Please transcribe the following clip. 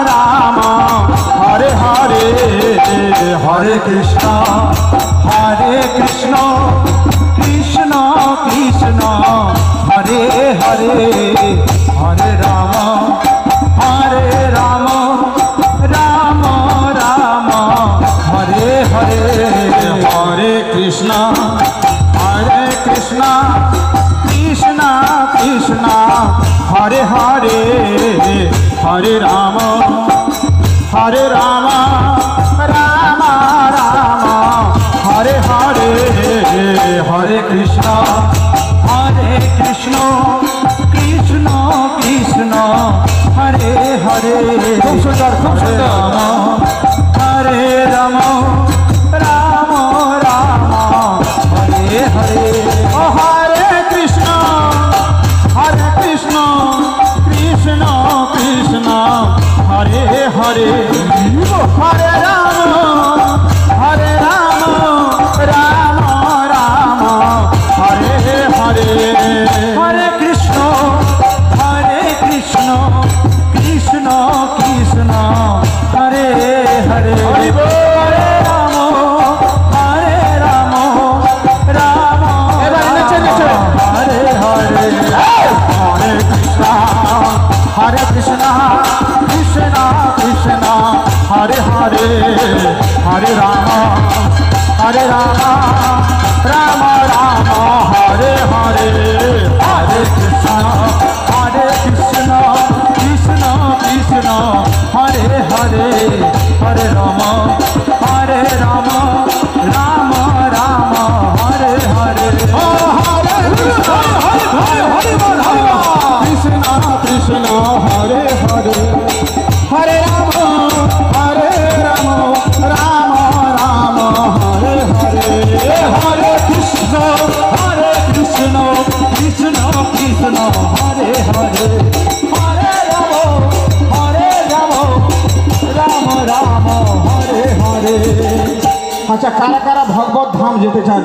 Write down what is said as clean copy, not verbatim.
রাম হরে হরে হরে কৃষ্ণ কৃষ্ণ কৃষ্ণ হরে হরে হরে রাম রাম রাম হরে হরে হরে কৃষ্ণ কৃষ্ণ কৃষ্ণ হরে হরে হরে রাম রাম রাম হরে হরে হরে কৃষ্ণ কৃষ্ণ কৃষ্ণ হরে হরে খুব সুন্দর হরে রাম রাম রাম হরে হরে হরে কৃষ্ণ কৃষ্ণ কৃষ্ণ হরে হরে হরে রাম রাম রাম হরে হরে হরে কৃষ্ণ কৃষ্ণ কৃষ্ণ হরে হরে হরে রাম রাম হরে হরে হরে কৃষ্ণ কৃষ্ণ কৃষ্ণ হরে হরে হরে রাম রাম রাম হরে হরে হরে কৃষ্ণ কৃষ্ণ কৃষ্ণ হরে হরে হরে রাম রাম রাম হরে হরে হরে কৃষ্ণ কৃষ্ণ হরে হরে হরে রাম রাম হরে হরে হরে কৃষ্ণ কৃষ্ণ কৃষ্ণ হরে হরে হরে রাম রাম হরে হরে। আচ্ছা, কারা কারা ভগবত ধাম যেতে চান?